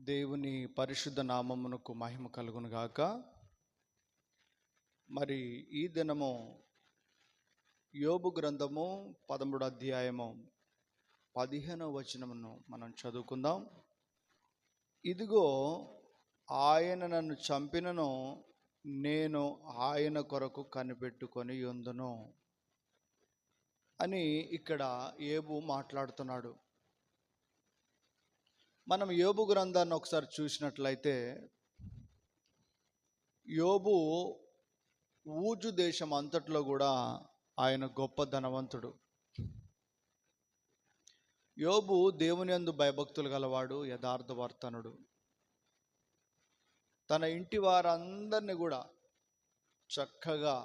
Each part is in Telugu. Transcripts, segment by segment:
దేవుని పరిశుద్ధ నామమునకు మహిమ కలుగును గాక. మరి ఈ దినము యోబు గ్రంథము 13వ అధ్యాయము 15వ వచనమును మనం చదువుకుందాం. ఇదిగో ఆయన నన్ను చంపినను, నేను ఆయన కొరకు కనిపెట్టుకొని యుందును అని ఇక్కడ యోబు మాట్లాడుతున్నాడు. మనం యోబు గ్రంథాన్ని ఒకసారి చూసినట్లయితే, యోబు ఊజు దేశం అంతట్లో కూడా ఆయన గొప్ప ధనవంతుడు. యోబు దేవుని యందు భయభక్తులు గలవాడు, యథార్థవర్తనుడు. తన ఇంటి వారందరినీ కూడా చక్కగా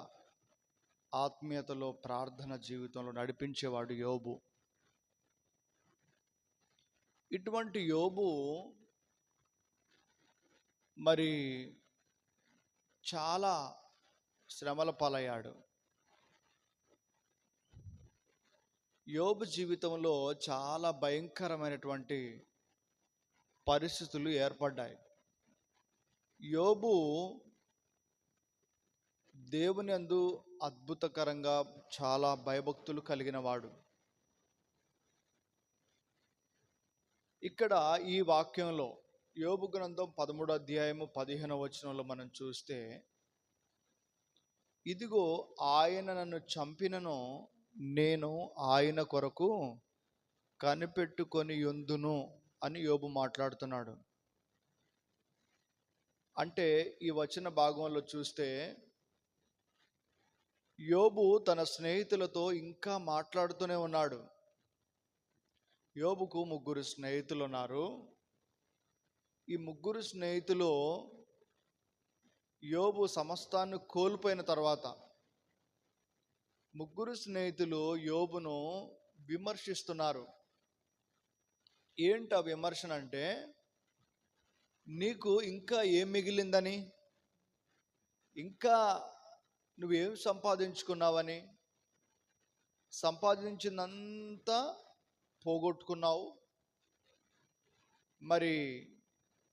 ఆత్మీయతలో, ప్రార్థన జీవితంలో నడిపించేవాడు యోబు. ఇటువంటి యోబు మరి చాలా శ్రమల పాలయ్యాడు. యోబు జీవితంలో చాలా భయంకరమైనటువంటి పరిస్థితులు ఏర్పడ్డాయి. యోబు దేవుని యందు అద్భుతకరంగా చాలా భయభక్తులు కలిగిన వాడు. ఇక్కడ ఈ వాక్యంలో యోబు గ్రంథం 13వ అధ్యాయము 15వ వచనంలో మనం చూస్తే, ఇదిగో ఆయన నన్ను చంపినను, నేను ఆయన కొరకు కనిపెట్టుకొని యుందును అని యోబు మాట్లాడుతున్నాడు. అంటే ఈ వచన భాగంలో చూస్తే యోబు తన స్నేహితులతో ఇంకా మాట్లాడుతూనే ఉన్నాడు. యోబుకు 3 స్నేహితులు ఉన్నారు. ఈ 3 స్నేహితులు యోబు సమస్తాన్ని కోల్పోయిన తర్వాత 3 స్నేహితులు యోబును విమర్శిస్తున్నారు. ఏంటి ఆ విమర్శన అంటే, నీకు ఇంకా ఏం మిగిలిందని, ఇంకా నువ్వేం సంపాదించుకున్నావని, సంపాదించిందంతా పోగొట్టుకున్నావు, మరి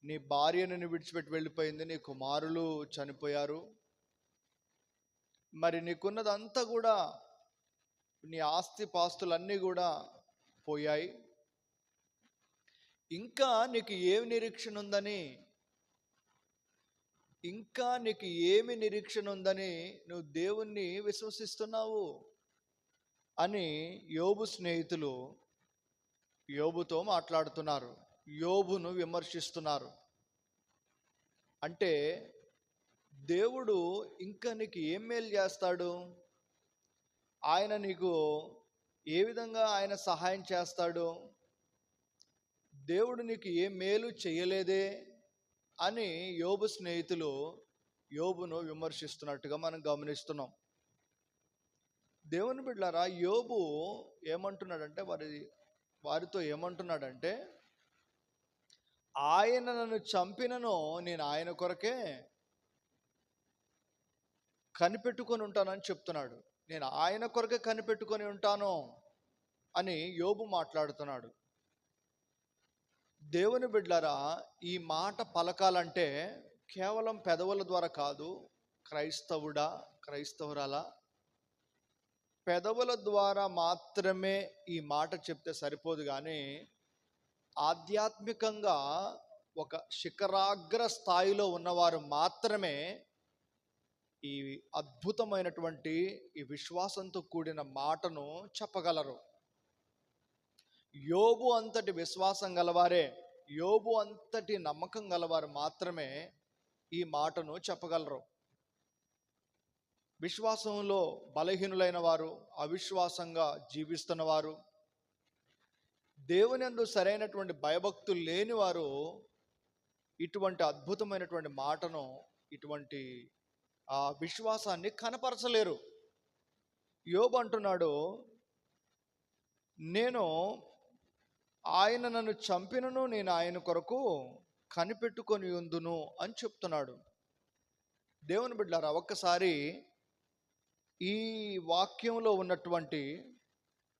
నీ భార్యను విడిచిపెట్టి వెళ్ళిపోయింది, నీ కుమారులు చనిపోయారు, మరి నీకున్నదంతా కూడా, నీ ఆస్తి పాస్తులన్నీ కూడా పోయాయి, ఇంకా నీకు ఏమి నిరీక్షణ ఉందని, ఇంకా నీకు ఏమి నిరీక్షణ ఉందని నువ్వు దేవుణ్ణి విశ్వసిస్తున్నావు అని యోబు స్నేహితులు యోబుతో మాట్లాడుతున్నారు, యోబును విమర్శిస్తున్నారు. అంటే దేవుడు ఇంకా నీకు ఏం మేలు చేస్తాడు, ఆయన నీకు ఏ విధంగా ఆయన సహాయం చేస్తాడు, దేవుడు నీకు ఏ మేలు చేయలేదే అని యోబు స్నేహితులు యోబును విమర్శిస్తున్నట్టుగా మనం గమనిస్తున్నాం. దేవుని బిడ్డలారా, యోబు ఏమంటున్నాడంటే, వారితో ఏమంటున్నాడంటే, ఆయన నన్ను చంపినను, నేను ఆయన కొరకే కనిపెట్టుకొని ఉంటానని చెప్తున్నాడు. నేను ఆయన కొరకే కనిపెట్టుకొని ఉంటాను అని యోబు మాట్లాడుతున్నాడు. దేవుని బిడ్డలారా, ఈ మాట పలకాలంటే కేవలం పెదవుల ద్వారా కాదు. క్రైస్తవుడా, క్రైస్తవురాలా, పెదవుల ద్వారా మాత్రమే ఈ మాట చెప్తే సరిపోదు, కానీ ఆధ్యాత్మికంగా ఒక శిఖరాగ్ర స్థాయిలో ఉన్నవారు మాత్రమే ఈ అద్భుతమైనటువంటి ఈ విశ్వాసంతో కూడిన మాటను చెప్పగలరు. యోబు అంతటి విశ్వాసం గలవారే, యోబు అంతటి నమ్మకం గలవారు మాత్రమే ఈ మాటను చెప్పగలరు. విశ్వాసంలో బలహీనులైన వారు, అవిశ్వాసంగా జీవిస్తున్న వారు, దేవుని యందు సరైనటువంటి భయభక్తులు లేని వారు ఇటువంటి అద్భుతమైనటువంటి మాటను, ఇటువంటి ఆ విశ్వాసాన్ని కనపరచలేరు. యోబు అంటున్నాడు, నేను ఆయన నన్ను చంపినను, నేను ఆయన కొరకు కనిపెట్టుకొని ఉందును అని చెప్తున్నాడు. దేవుని బిడ్డలారా, ఒక్కసారి ఈ వాక్యంలో ఉన్నటువంటి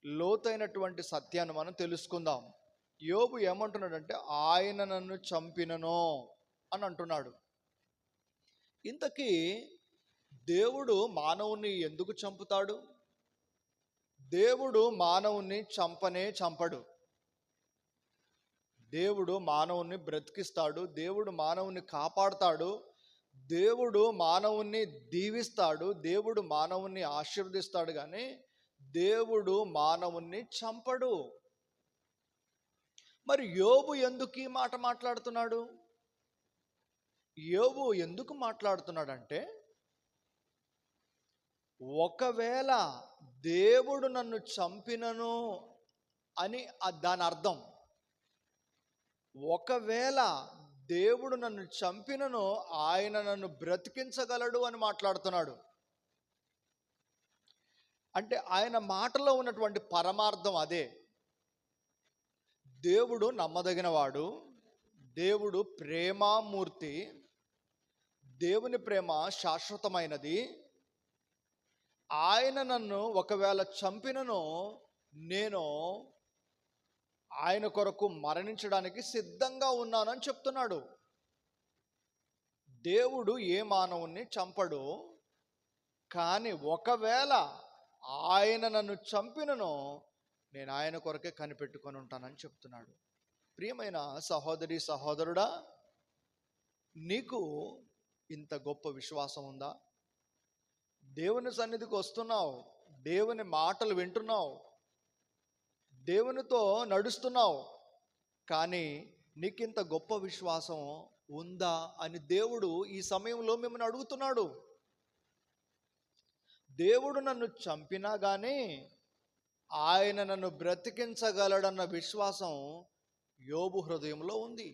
లోతైనటువంటి సత్యాన్ని మనం తెలుసుకుందాం. యోబు ఏమంటున్నాడంటే ఆయన నన్ను చంపినను అని అంటున్నాడు. ఇంతకీ దేవుడు మానవుని ఎందుకు చంపుతాడు? దేవుడు మానవుని చంపడు. దేవుడు మానవుని బ్రతికిస్తాడు. దేవుడు మానవుని కాపాడుతాడు. దేవుడు మానవుని దీవిస్తాడు. దేవుడు మానవుని ఆశీర్వదిస్తాడు. కానీ దేవుడు మానవుని చంపడు. మరి యోబు ఎందుకు ఈ మాట మాట్లాడుతున్నాడు? యోబు ఎందుకు మాట్లాడుతున్నాడంటే, ఒకవేళ దేవుడు నన్ను చంపినను అని దాని అర్థం. ఒకవేళ దేవుడు నన్ను చంపినను ఆయన నన్ను బ్రతికించగలడు అని మాట్లాడుతున్నాడు. అంటే ఆయన మాటలో ఉన్నటువంటి పరమార్థం అదే. దేవుడు నమ్మదగినవాడు, దేవుడు ప్రేమామూర్తి, దేవుని ప్రేమ శాశ్వతమైనది. ఆయన నన్ను ఒకవేళ చంపినను నేను ఆయన కొరకు మరణించడానికి సిద్ధంగా ఉన్నానని చెప్తున్నాడు. దేవుడు ఏ మానవుణ్ణి చంపడు, కానీ ఒకవేళ ఆయన నన్ను చంపినను నేను ఆయన కొరకే కనిపెట్టుకొని ఉంటానని చెప్తున్నాడు. ప్రియమైన సహోదరి సహోదరుడా, నీకు ఇంత గొప్ప విశ్వాసం ఉందా? దేవుని సన్నిధికి వస్తున్నావు, దేవుని మాటలు వింటున్నావు, దేవునితో నడుస్తున్నావు, కానీ నీకింత గొప్ప విశ్వాసం ఉందా అని దేవుడు ఈ సమయంలో మిమ్మల్ని అడుగుతున్నాడు. దేవుడు నన్ను చంపినా కానీ ఆయన నన్ను బ్రతికించగలడన్న విశ్వాసం యోబు హృదయంలో ఉంది.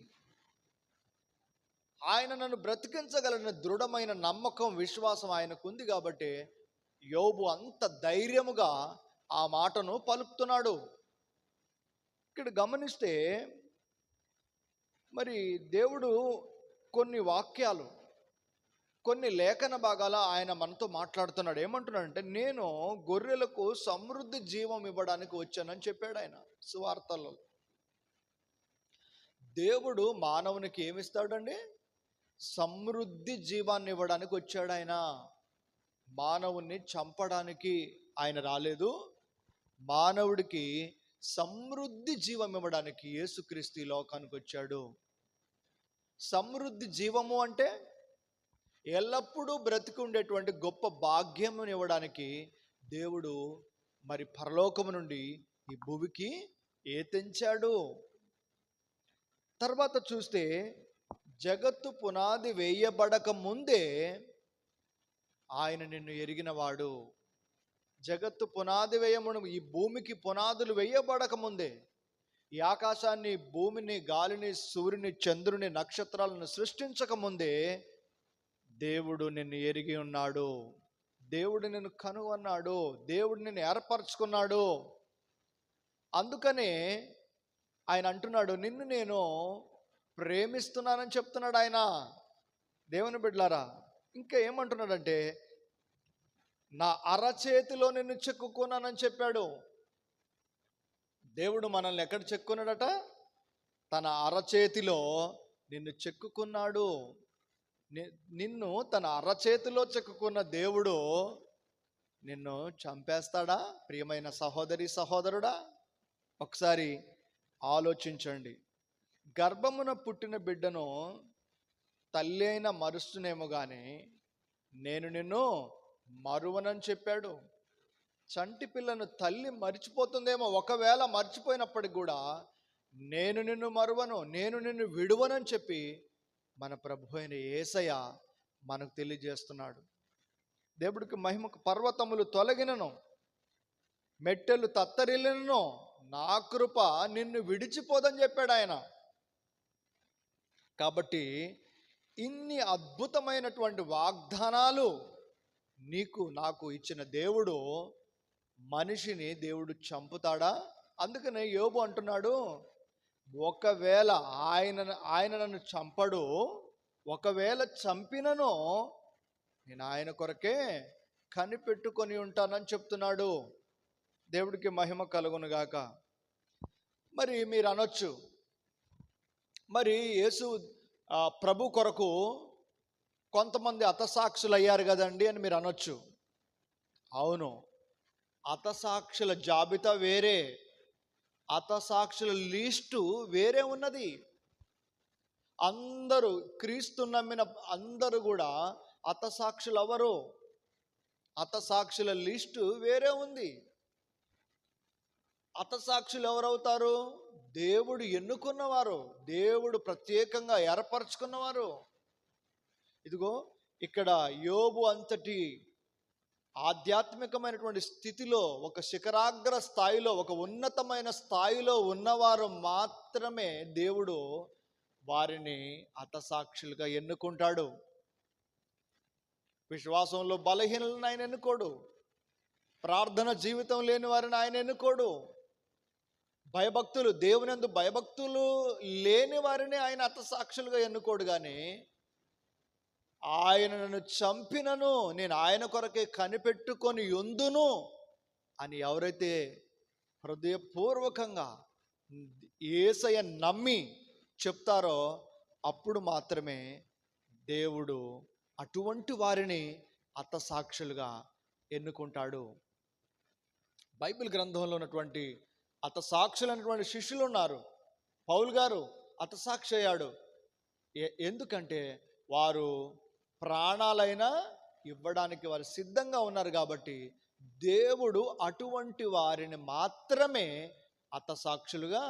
ఆయన నన్ను బ్రతికించగలన దృఢమైన నమ్మకం, విశ్వాసం ఆయనకు ఉంది. కాబట్టి యోబు అంత ధైర్యముగా ఆ మాటను పలుకుతున్నాడు. ఇక్కడ గమనిస్తే మరి దేవుడు కొన్ని వాక్యాలు, కొన్ని లేఖన భాగాల ఆయన మనతో మాట్లాడుతున్నాడు. ఏమంటున్నాడంటే, నేను గొర్రెలకు సమృద్ధి జీవం ఇవ్వడానికి వచ్చానని చెప్పాడు ఆయన సువార్తల్లో. దేవుడు మానవునికి ఏమిస్తాడండి? సమృద్ధి జీవాన్ని ఇవ్వడానికి వచ్చాడు ఆయన. మానవుణ్ణి చంపడానికి ఆయన రాలేదు. మానవుడికి సమృద్ధి జీవం ఇవ్వడానికి యేసుక్రీస్తు ఈ లోకానికి వచ్చాడు. సమృద్ధి జీవము అంటే ఎల్లప్పుడూ బ్రతికి ఉండేటువంటి గొప్ప భాగ్యమును ఇవ్వడానికి దేవుడు మరి పరలోకము నుండి ఈ భూమికి తెంచాడు. తర్వాత చూస్తే, జగత్తు పునాది వేయబడక ముందే ఆయన నిన్ను ఎరిగినవాడు. జగత్తు పునాది వేయమును, ఈ భూమికి పునాదులు వేయబడక ముందే, ఈ ఆకాశాన్ని, భూమిని, గాలిని, సూర్యుని, చంద్రుని, నక్షత్రాలను సృష్టించక ముందే దేవుడు నిన్ను ఎరిగి ఉన్నాడు. దేవుడు నిన్ను కనుగొన్నాడు. దేవుడు నిన్ను ఏర్పరచుకున్నాడు. అందుకనే ఆయన అంటున్నాడు, నిన్ను నేను ప్రేమిస్తున్నానని చెప్తున్నాడు ఆయన. దేవుని బిడ్డలారా, ఇంకా ఏమంటున్నాడంటే, నా అరచేతిలో నిన్ను చెక్కుకున్నానని చెప్పాడు. దేవుడు మనల్ని ఎక్కడ చెక్కున్నాడట? తన అరచేతిలో నిన్ను చెక్కుకున్నాడు. నిన్ను తన అరచేతిలో చెక్కుకున్న దేవుడు నిన్ను చంపేస్తాడా? ప్రియమైన సహోదరి సహోదరుడా, ఒకసారి ఆలోచించండి. గర్భమున పుట్టిన బిడ్డను తల్లి అయినా మరుస్తునేమో కానీ నేను నిన్ను మరువనని చెప్పాడు. చంటి పిల్లను తల్లి మర్చిపోతుందేమో, ఒకవేళ మర్చిపోయినప్పటికి కూడా నేను నిన్ను మరువను, నేను నిన్ను విడువనని చెప్పి మన ప్రభు అయిన యేసయ్య మనకు తెలియజేస్తున్నాడు. దేవుడికి మహిమకు పర్వతములు తొలగినను, మెట్టెలు తత్తరిల్లినను, నా కృప నిన్ను విడిచిపోదని చెప్పాడు ఆయన. కాబట్టి ఇన్ని అద్భుతమైనటువంటి వాగ్దానాలు నీకు నాకు ఇచ్చిన దేవుడు, మనిషిని దేవుడు చంపుతాడా? అందుకనే యోబు అంటున్నాడు, ఒకవేళ ఆయన నన్ను చంపడు, ఒకవేళ చంపినను నేను ఆయన కొరకే కనిపెట్టుకొని ఉంటానని చెప్తున్నాడు. దేవుడికి మహిమ కలుగును గాక. మరి మీరు అనొచ్చు, మరి యేసు ప్రభు కొరకు కొంతమంది హతసాక్షులు అయ్యారు కదండి అని మీరు అనొచ్చు. అవును, హతసాక్షుల జాబితా వేరే, హతసాక్షుల లిస్టు వేరే ఉన్నది. అందరూ క్రీస్తు నమ్మిన అందరూ కూడా హతసాక్షులు ఎవరు? హతసాక్షుల లిస్టు వేరే ఉంది. హతసాక్షులు ఎవరవుతారు? దేవుడు ఎన్నుకున్నవారు, దేవుడు ప్రత్యేకంగా ఏర్పరచుకున్నవారు. ఇదిగో ఇక్కడ యోబు అంతటి ఆధ్యాత్మికమైనటువంటి స్థితిలో, ఒక శిఖరాగ్ర స్థాయిలో, ఒక ఉన్నతమైన స్థాయిలో ఉన్నవారు మాత్రమే దేవుడు వారిని హతసాక్షులుగా ఎన్నుకుంటాడు. విశ్వాసంలో బలహీనులను ఆయన ఎన్నుకోడు, ప్రార్థన జీవితం లేని వారిని ఆయన ఎన్నుకోడు, భయభక్తులు దేవునందు భయభక్తులు లేని వారిని ఆయన హతసాక్షులుగా ఎన్నుకోడు. కానీ ఆయన నన్ను చంపినను నేను ఆయన కొరకే కనిపెట్టుకొని యుందును అని ఎవరైతే హృదయపూర్వకంగా యేసయ్య నమ్మి చెప్తారో అప్పుడు మాత్రమే దేవుడు అటువంటి వారిని హతసాక్షులుగా ఎన్నుకుంటాడు. బైబిల్ గ్రంథంలో ఉన్నటువంటి హతసాక్షులైనటువంటి శిష్యులు ఉన్నారు. పౌలు గారు హతసాక్షి అయ్యాడు. ఎందుకంటే వారు ప్రాణాలైనా ఇవ్వడానికి వారు సిద్ధంగా ఉన్నారు కాబట్టి దేవుడు అటువంటి వారిని మాత్రమే హతసాక్షులుగా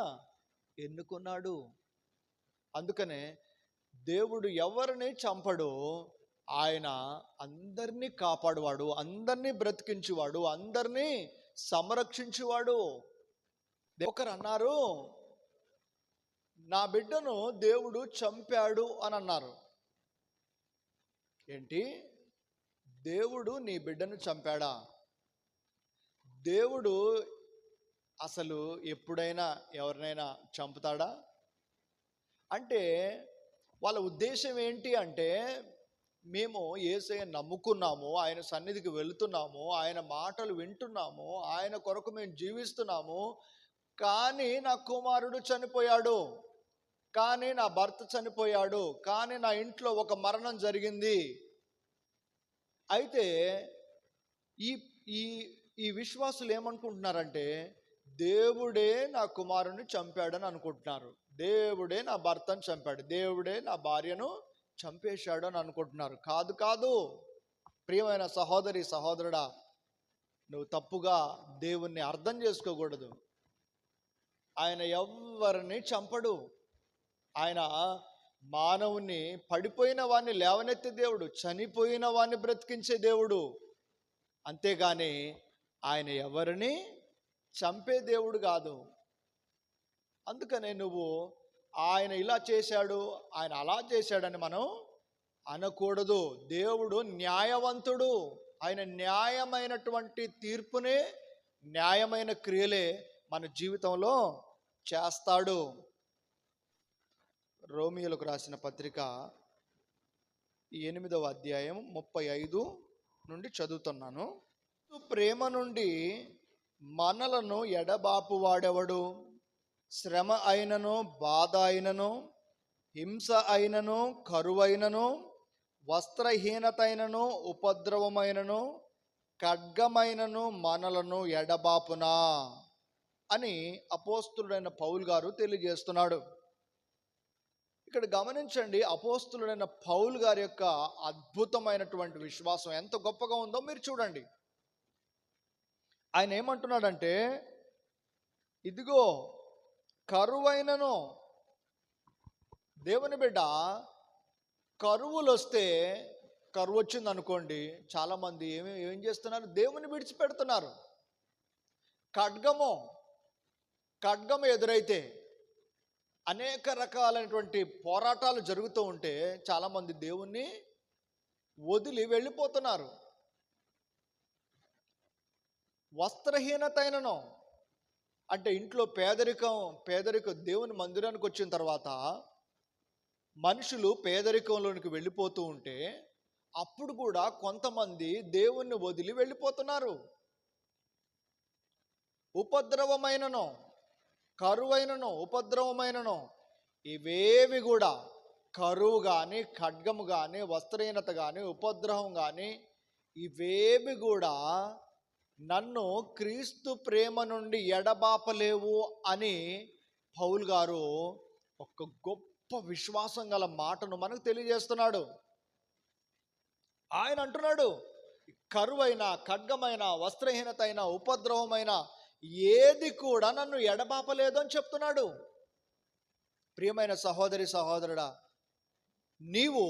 ఎన్నుకున్నాడు. అందుకనే దేవుడు ఎవరిని చంపడో ఆయన అందరినీ కాపాడువాడు, అందరినీ బ్రతికించువాడు, అందరినీ సంరక్షించువాడు. ఒకరు అన్నారు, నా బిడ్డను దేవుడు చంపాడు అని అన్నారు. ఏంటి? దేవుడు నీ బిడ్డను చంపాడా? దేవుడు అసలు ఎప్పుడైనా ఎవరినైనా చంపుతాడా? అంటే వాళ్ళ ఉద్దేశం ఏంటి అంటే, మేము యేసయ్య నమ్ముకున్నాము, ఆయన సన్నిధికి వెళుతున్నాము, ఆయన మాటలు వింటున్నాము, ఆయన కొరకు మేము జీవిస్తున్నాము, కానీ నా కుమారుడు చనిపోయాడు, కానీ నా భర్త చనిపోయాడు, కానీ నా ఇంట్లో ఒక మరణం జరిగింది. అయితే ఈ ఈ ఈ విశ్వాసులు ఏమనుకుంటున్నారంటే, దేవుడే నా కుమారుని చంపాడని అనుకుంటున్నారు, దేవుడే నా భర్తను చంపాడు, దేవుడే నా భార్యను చంపేశాడు అని అనుకుంటున్నారు. కాదు కాదు ప్రియమైన సహోదరి సహోదరుడా, నువ్వు తప్పుగా దేవుణ్ణి అర్థం చేసుకోకూడదు. ఆయన ఎవరిని చంపడు. ఆయన మానవుని పడిపోయిన వాడిని లేవనెత్తే దేవుడు, చనిపోయిన వాడిని బ్రతికించే దేవుడు. అంతేగాని ఆయన ఎవరిని చంపే దేవుడు కాదు. అందుకనే నువ్వు ఆయన ఇలా చేశాడు, ఆయన అలా చేశాడని మనం అనకూడదు. దేవుడు న్యాయవంతుడు. ఆయన న్యాయమైనటువంటి తీర్పునే, న్యాయమైన క్రియలే మన జీవితంలో చేస్తాడు. రోమియోలకు రాసిన పత్రిక 8వ అధ్యాయం 35 నుండి చదువుతున్నాను. ప్రేమ నుండి మనలను ఎడబాపు వాడెవడు? శ్రమ అయినను, బాధ అయినను, హింస అయినను, కరువైనను, వస్త్రహీనత అయినను, ఉపద్రవమైనను, ఖడ్గమైనను మనలను ఎడబాపునా అని అపోస్తులుడైన పౌలు గారు తెలియజేస్తున్నాడు. ఇక్కడ గమనించండి, అపోస్తులుడైన పౌలు గారి యొక్క అద్భుతమైనటువంటి విశ్వాసం ఎంత గొప్పగా ఉందో మీరు చూడండి. ఆయన ఏమంటున్నాడంటే, ఇదిగో కరువైనను, దేవుని బిడ్డ కరువులు వస్తే, కరువు వచ్చింది అనుకోండి, చాలామంది ఏం చేస్తున్నారు? దేవుని విడిచిపెడుతున్నారు. ఖడ్గము ఎదురైతే అనేక రకాలైనటువంటి పోరాటాలు జరుగుతూ ఉంటే చాలామంది దేవుణ్ణి వదిలి వెళ్ళిపోతున్నారు. వస్త్రహీనత అయినను అంటే ఇంట్లో పేదరికం దేవుని మందిరానికి వచ్చిన తర్వాత మనుషులు పేదరికంలోనికి వెళ్ళిపోతూ ఉంటే అప్పుడు కూడా కొంతమంది దేవుణ్ణి వదిలి వెళ్ళిపోతున్నారు. ఉపద్రవమైనను కరువైనను ఉపద్రవమైనను ఇవేవి కూడా, కరువు కానీ, ఖడ్గము కానీ, వస్త్రహీనత కానీ, ఉపద్రవం కానీ, ఇవేవి కూడా నన్ను క్రీస్తు ప్రేమ నుండి ఎడబాపలేవు అని పౌలు గారు ఒక గొప్ప విశ్వాసం గల మాటను మనకు తెలియజేస్తున్నాడు. ఆయన అంటున్నాడు, కరువైన, ఖడ్గమైన, వస్త్రహీనత అయిన, ఉపద్రవమైన ఏది కూడా నన్ను ఎడబాపలేదు అని చెప్తున్నాడు. ప్రియమైన సహోదరి సహోదరుడా, నీవు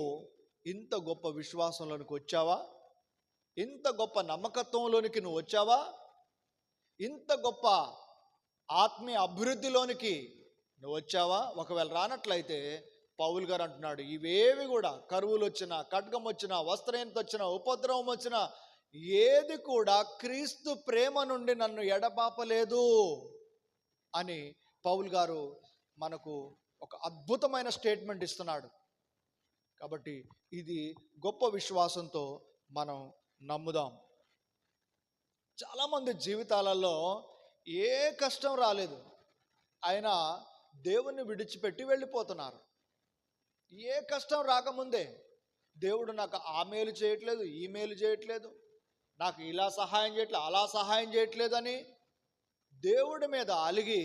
ఇంత గొప్ప విశ్వాసంలోనికి వచ్చావా? ఇంత గొప్ప నమ్మకత్వంలోనికి నువ్వు వచ్చావా? ఇంత గొప్ప ఆత్మీయ అభివృద్ధిలోనికి నువ్వు వచ్చావా? ఒకవేళ రానట్లయితే పౌలు గారు అంటున్నాడు, ఇవేవి కూడా, కరువులు వచ్చినా, ఖడ్గం వచ్చినా, వస్త్రహీనత వచ్చినా, ఉపద్రవం వచ్చినా, ఏది కూడా క్రీస్తు ప్రేమ నుండి నన్ను ఎడబాపలేదు అని పౌలు గారు మనకు ఒక అద్భుతమైన స్టేట్మెంట్ ఇస్తున్నాడు. కాబట్టి ఇది గొప్ప విశ్వాసంతో మనం నమ్ముదాం. చాలామంది జీవితాలలో ఏ కష్టం రాలేదు, అయినా దేవుణ్ణి విడిచిపెట్టి వెళ్ళిపోతున్నారు. ఏ కష్టం రాకముందే దేవుడు నాకు ఆ మేలు చేయట్లేదు, ఈ మేలు చేయట్లేదు, నాకు ఇలా సహాయం చేయట్లేదు, అలా సహాయం చేయట్లేదు అని దేవుడి మీద అలిగి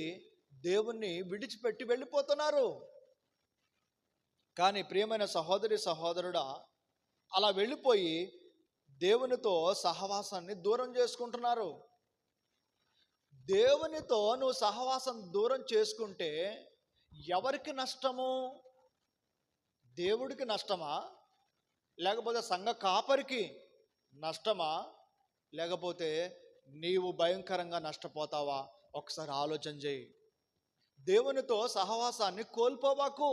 దేవుణ్ణి విడిచిపెట్టి వెళ్ళిపోతున్నారు. కానీ ప్రియమైన సహోదరి సహోదరుడా, అలా వెళ్ళిపోయి దేవునితో సహవాసాన్ని దూరం చేసుకుంటున్నారు. దేవునితో నువ్వు సహవాసం దూరం చేసుకుంటే ఎవరికి నష్టము? దేవుడికి నష్టమా? లేకపోతే సంఘ కాపరికి నష్టమా? లేకపోతే నీవు భయంకరంగా నష్టపోతావా? ఒకసారి ఆలోచన చేయి. దేవునితో సహవాసాన్ని కోల్పోబాకు,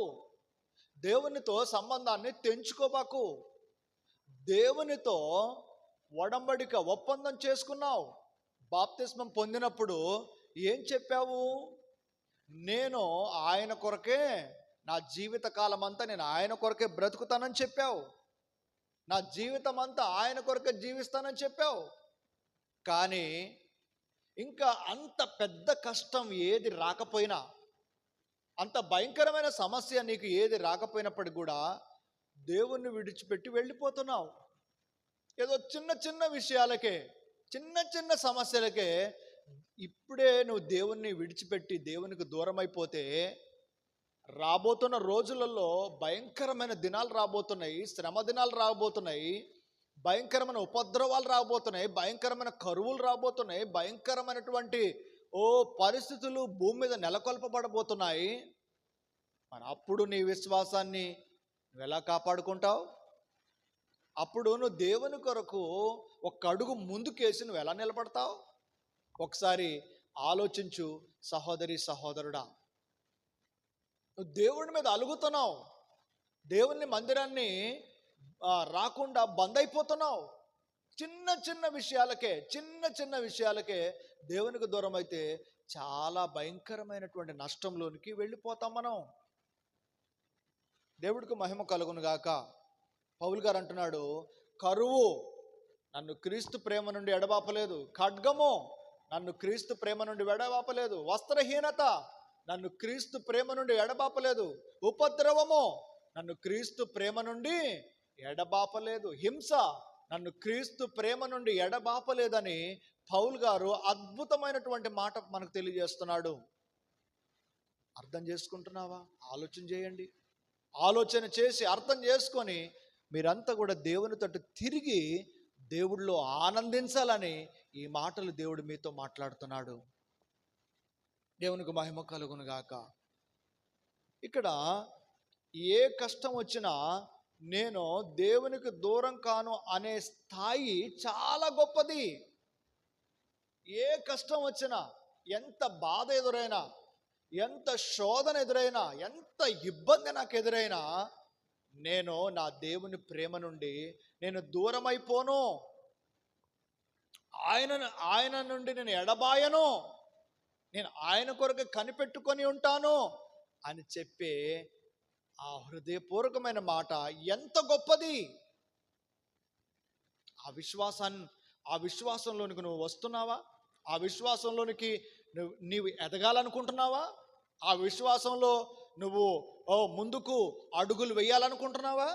దేవునితో సంబంధాన్ని తెంచుకోబాకు. దేవునితో ఒడంబడిక ఒప్పందం చేసుకున్నావు. బాప్తిస్మం పొందినప్పుడు ఏం చెప్పావు? నేను ఆయన కొరకే, నా జీవిత కాలం అంతా నేను ఆయన కొరకే బ్రతుకుతానని చెప్పావు. నా జీవితం అంతా ఆయన కొరకే జీవిస్తానని చెప్పావు. కానీ ఇంకా అంత పెద్ద కష్టం ఏది రాకపోయినా, అంత భయంకరమైన సమస్య నీకు ఏది రాకపోయినప్పటికీ కూడా దేవుణ్ణి విడిచిపెట్టి వెళ్ళిపోతున్నావు. ఏదో చిన్న చిన్న విషయాలకే, చిన్న చిన్న సమస్యలకే ఇప్పుడే నువ్వు దేవుణ్ణి విడిచిపెట్టి దేవునికి దూరం అయిపోతే రాబోతున్న రోజులలో భయంకరమైన దినాలు రాబోతున్నాయి, శ్రమ దినాలు రాబోతున్నాయి, భయంకరమైన ఉపద్రవాలు రాబోతున్నాయి, భయంకరమైన కరువులు రాబోతున్నాయి, భయంకరమైనటువంటి పరిస్థితులు భూమి మీద నెలకొల్పబడబోతున్నాయి. మరి అప్పుడు నీ విశ్వాసాన్ని నువ్వు ఎలా కాపాడుకుంటావు? అప్పుడు నువ్వు దేవుని కొరకు ఒక అడుగు ముందుకేసి నువ్వు ఎలా నిలబడతావు? ఒకసారి ఆలోచించు సహోదరి సహోదరుడా. నువ్వు దేవుని మీద అలుగుతున్నావు, దేవుని మందిరాన్ని రాకుండా బంద్ అయిపోతున్నావు. చిన్న చిన్న విషయాలకే దేవునికి దూరం అయితే చాలా భయంకరమైనటువంటి నష్టంలోనికి వెళ్ళిపోతాం మనం. దేవుడికి మహిమ కలుగును గాక. పౌలు గారు అంటున్నాడు, కరువు నన్ను క్రీస్తు ప్రేమ నుండి ఎడబాపలేదు, ఖడ్గము నన్ను క్రీస్తు ప్రేమ నుండి ఎడబాపలేదు, వస్త్రహీనత నన్ను క్రీస్తు ప్రేమ నుండి ఎడబాపలేదు, ఉపద్రవము నన్ను క్రీస్తు ప్రేమ నుండి ఎడబాపలేదు, హింస నన్ను క్రీస్తు ప్రేమ నుండి ఎడబాపలేదని పౌలు గారు అద్భుతమైనటువంటి మాట మనకు తెలియజేస్తున్నాడు. అర్థం చేసుకుంటున్నావా? ఆలోచన చేయండి. ఆలోచన చేసి అర్థం చేసుకొని మీరంతా కూడా దేవుని తట్టు తిరిగి దేవుడిలో ఆనందించాలని ఈ మాటలు దేవుడు మీతో మాట్లాడుతున్నాడు. దేవునికి మహిమ కలుగును గాక. ఇక్కడ ఏ కష్టం వచ్చినా నేను దేవునికి దూరం కాను అనే స్థాయి చాలా గొప్పది. ఏ కష్టం వచ్చినా, ఎంత బాధ ఎదురైనా, ఎంత శోధన ఎదురైనా, ఎంత ఇబ్బంది నాకు ఎదురైనా, నేను నా దేవుని ప్రేమ నుండి నేను దూరం అయిపోను, ఆయన నుండి నేను ఎడబాయను, నేను ఆయన కొరకు కనిపెట్టుకొని ఉంటాను అని చెప్పే ఆ హృదయపూర్వకమైన మాట ఎంత గొప్పది. ఆ విశ్వాసంలోనికి నువ్వు వస్తున్నావా? ఆ విశ్వాసంలోనికి నీవు ఎదగాలనుకుంటున్నావా? ఆ విశ్వాసంలో నువ్వు ముందుకు అడుగులు వేయాలనుకుంటున్నావా?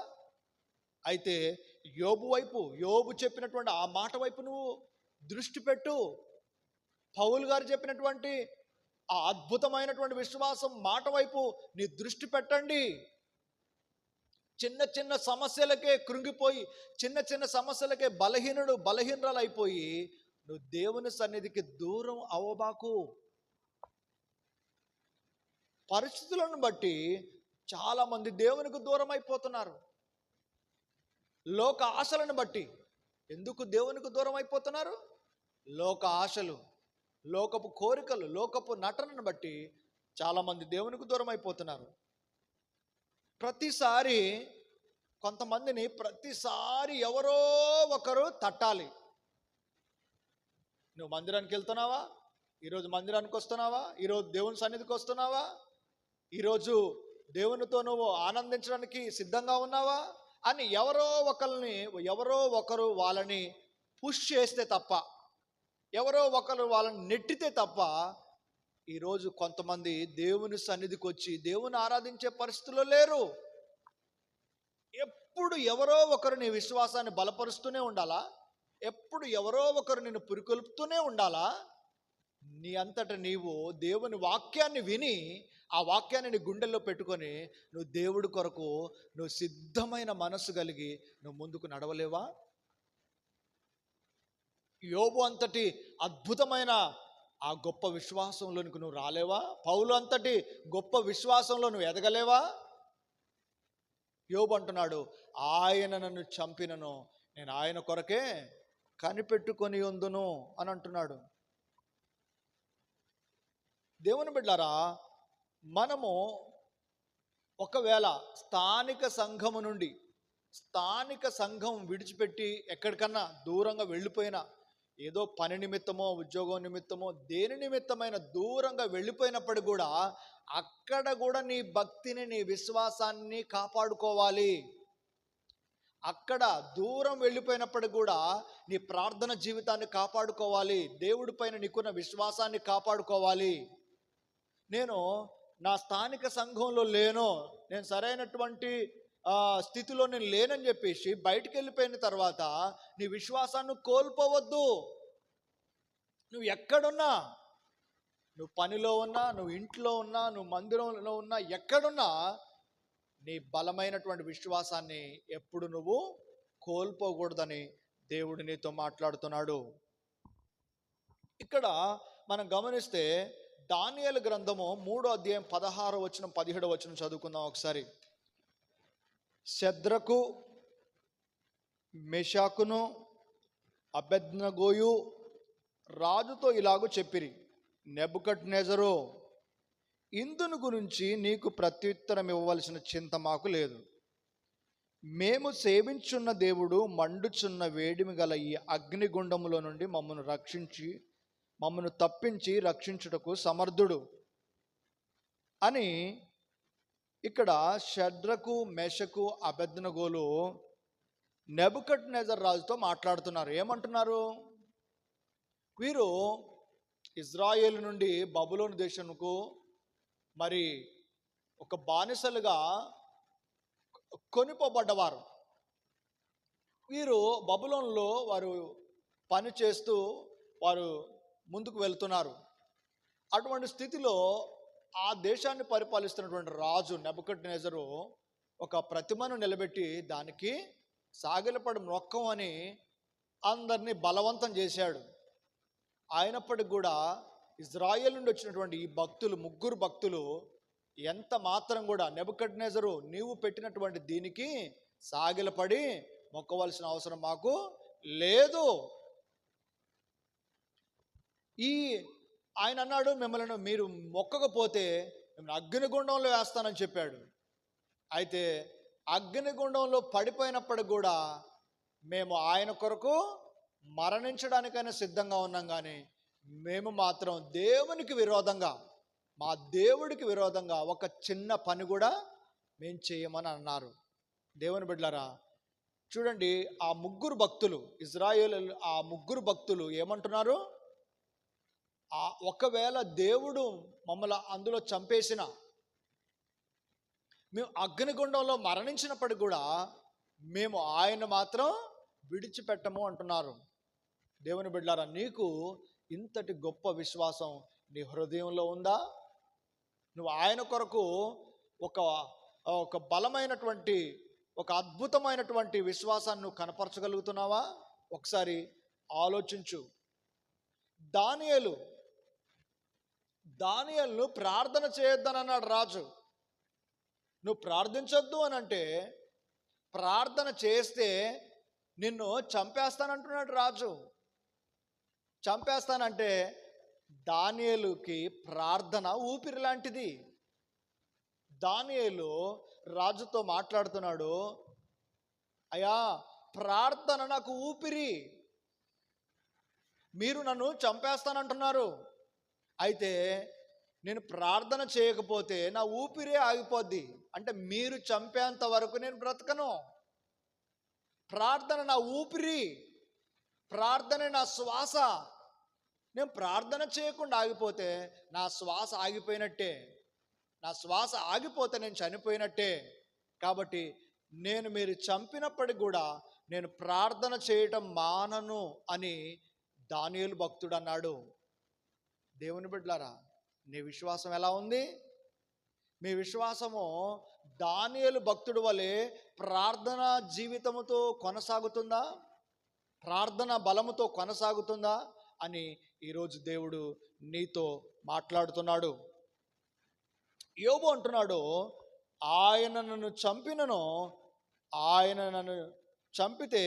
అయితే యోబు చెప్పినటువంటి ఆ మాట వైపు నువ్వు దృష్టి పెట్టు. పౌలు గారు చెప్పినటువంటి ఆ అద్భుతమైనటువంటి విశ్వాసం మాట వైపు నీ దృష్టి పెట్టండి. చిన్న చిన్న సమస్యలకే కృంగిపోయి, చిన్న చిన్న సమస్యలకే బలహీనరాలు అయిపోయి నువ్వు దేవుని సన్నిధికి దూరం అవ్వబాకు. పరిస్థితులను బట్టి చాలామంది దేవునికి దూరం అయిపోతున్నారు. లోక ఆశలను బట్టి ఎందుకు దేవునికి దూరం అయిపోతున్నారు? లోక ఆశలు, లోకపు కోరికలు, లోకపు నటనను బట్టి చాలామంది దేవునికి దూరం అయిపోతున్నారు. కొంతమందిని ప్రతిసారి ఎవరో ఒకరు తట్టాలి. నువ్వు మందిరానికి వెళ్తున్నావా? ఈరోజు మందిరానికి వస్తున్నావా? ఈరోజు దేవుని సన్నిధికి వస్తున్నావా? ఈరోజు దేవునితో నువ్వు ఆనందించడానికి సిద్ధంగా ఉన్నావా అని ఎవరో ఒకరు వాళ్ళని పుష్ చేస్తే తప్ప, ఎవరో ఒకరు వాళ్ళని నెట్టితే తప్ప ఈరోజు కొంతమంది దేవుని సన్నిధికి వచ్చి దేవుని ఆరాధించే పరిస్థితుల్లో లేరు. ఎప్పుడు ఎవరో ఒకరు నీ విశ్వాసాన్ని బలపరుస్తూనే ఉండాలా? ఎప్పుడు ఎవరో ఒకరు నిన్ను పురికొల్పుతూనే ఉండాలా? నీ అంతట నీవు దేవుని వాక్యాన్ని విని, ఆ వాక్యాన్ని నీ గుండెల్లో పెట్టుకొని నువ్వు దేవుడి కొరకు నువ్వు సిద్ధమైన మనస్సు కలిగి నువ్వు ముందుకు నడవలేవా? యోబు అంతటి అద్భుతమైన ఆ గొప్ప విశ్వాసంలోనికి నువ్వు రాలేవా? పౌలు అంతటి గొప్ప విశ్వాసంలో నువ్వు ఎదగలేవా? యోబు అంటున్నాడు, ఆయన నన్ను చంపినను నేను ఆయన కొరకే కనిపెట్టుకొని ఉందును అని అంటున్నాడు. దేవుని బిడ్డలారా, మనము ఒకవేళ స్థానిక సంఘం విడిచిపెట్టి ఎక్కడికన్నా దూరంగా వెళ్ళిపోయినా, ఏదో పని నిమిత్తమో ఉద్యోగం నిమిత్తమో దేని నిమిత్తమైన దూరంగా వెళ్ళిపోయినప్పుడు కూడా అక్కడ కూడా నీ భక్తిని, నీ విశ్వాసాన్ని కాపాడుకోవాలి. అక్కడ దూరం వెళ్ళిపోయినప్పుడు కూడా నీ ప్రార్థన జీవితాన్ని కాపాడుకోవాలి. దేవుడి పైన నీకున్న విశ్వాసాన్ని కాపాడుకోవాలి. నేను నా స్థానిక సంఘంలో నేను సరైనటువంటి స్థితిలో నేను లేనని చెప్పేసి బయటికి వెళ్ళిపోయిన తర్వాత నీ విశ్వాసాన్ని కోల్పోవద్దు. నువ్వు ఎక్కడున్నా, నువ్వు పనిలో ఉన్నా, నువ్వు ఇంట్లో ఉన్నా, నువ్వు మందిరంలో ఉన్నా, ఎక్కడున్నా నీ బలమైనటువంటి విశ్వాసాన్ని ఎప్పుడు నువ్వు కోల్పోకూడదని దేవుడు నీతో మాట్లాడుతున్నాడు. ఇక్కడ మనం గమనిస్తే దానియేలు గ్రంథము 3వ అధ్యాయం 16వ వచనం 17వ వచనం చదువుకుందాం ఒకసారి. శద్రకు, మెషాకును, అబేద్నెగోయు రాజుతో ఇలాగూ చెప్పిరి, నెబుకద్నెజరు, ఇందును గురించి నీకు ప్రత్యుత్తరం ఇవ్వవలసిన చింత మాకు లేదు. మేము సేవించున్న దేవుడు మండుచున్న వేడిమి గల ఈ అగ్నిగుండములో నుండి మమ్మను తప్పించి రక్షించుటకు సమర్థుడు అని ఇక్కడ షద్రకు, మెషకు, అబేద్నెగోలు నెబుకద్నెజర్ రాజుతో మాట్లాడుతున్నారు. ఏమంటున్నారు? వీరు ఇజ్రాయేలు నుండి బబులోను దేశముకు మరి ఒక బానిసలుగా కొనిపోబడ్డవారు. వీరు బబులోనులో వారు పని చేస్తూ వారు ముందుకు వెళ్తున్నారు. అటువంటి స్థితిలో ఆ దేశాన్ని పరిపాలిస్తున్నటువంటి రాజు నెబుకద్నెజరు ఒక ప్రతిమను నిలబెట్టి దానికి సాగిలపడి మొక్కమని అందరినీ బలవంతం చేశాడు. అయినప్పటికి కూడా ఇజ్రాయేల్ నుండి వచ్చినటువంటి ఈ ముగ్గురు భక్తులు ఎంత మాత్రం కూడా నెబుకద్నెజరు నీవు పెట్టినటువంటి దీనికి సాగిలపడి మొక్కవలసిన అవసరం మాకు లేదు. ఆయన అన్నాడు, మిమ్మల్ని మీరు మొక్కకపోతే మిమ్మల్ని అగ్నిగుండంలో వేస్తానని చెప్పాడు. అయితే అగ్నిగుండంలో పడిపోయినప్పటికి కూడా మేము ఆయన కొరకు మరణించడానికైనా సిద్ధంగా ఉన్నాం, కానీ మేము మాత్రం మా దేవుడికి విరోధంగా ఒక చిన్న పని కూడా మేము చేయమని అన్నారు. దేవుని బిడ్డలారా, చూడండి, ఆ ముగ్గురు భక్తులు ఏమంటున్నారు? ఒకవేళ దేవుడు మమ్మల్ని అందులో చంపేసిన, మేము అగ్నిగుండంలో మరణించినప్పటికి కూడా మేము ఆయన మాత్రం విడిచిపెట్టము అంటున్నారు. దేవుని బిడ్డలారా, నీకు ఇంతటి గొప్ప విశ్వాసం నీ హృదయంలో ఉందా? నువ్వు ఆయన కొరకు ఒక ఒక బలమైనటువంటి, ఒక అద్భుతమైనటువంటి విశ్వాసాన్ని నువ్వు కనపరచగలుగుతున్నావా? ఒకసారి ఆలోచించు. దానియేలును ప్రార్థన చేయొద్దని అన్నాడు రాజు. నువ్వు ప్రార్థించొద్దు అని అంటే, ప్రార్థన చేస్తే నిన్ను చంపేస్తానంటున్నాడు రాజు. చంపేస్తానంటే దానియేలుకి ప్రార్థన ఊపిరి లాంటిది. దానియేలు రాజుతో మాట్లాడుతున్నాడు, అయ్యా ప్రార్థన నాకు ఊపిరి, మీరు నన్ను చంపేస్తానంటున్నారు, అయితే నేను ప్రార్థన చేయకపోతే నా ఊపిరే ఆగిపోద్ది, అంటే మీరు చంపేంత వరకు నేను బ్రతకను. ప్రార్థన నా ఊపిరి, ప్రార్థన నా శ్వాస. నేను ప్రార్థన చేయకుండా ఆగిపోతే నా శ్వాస ఆగిపోయినట్టే, నా శ్వాస ఆగిపోతే నేను చనిపోయినట్టే. కాబట్టి మీరు చంపినప్పటికి కూడా నేను ప్రార్థన చేయటం మానను అని దానియేలు భక్తుడు అన్నాడు. దేవుని బిడ్డలారా, నీ విశ్వాసం ఎలా ఉంది? మీ విశ్వాసము దానియేలు భక్తుడు వలె ప్రార్థన జీవితముతో కొనసాగుతుందా? ప్రార్థన బలముతో కొనసాగుతుందా అని ఈరోజు దేవుడు నీతో మాట్లాడుతున్నాడు. యోబు అంటున్నాడు, ఆయన నన్ను చంపినను, ఆయన నన్ను చంపితే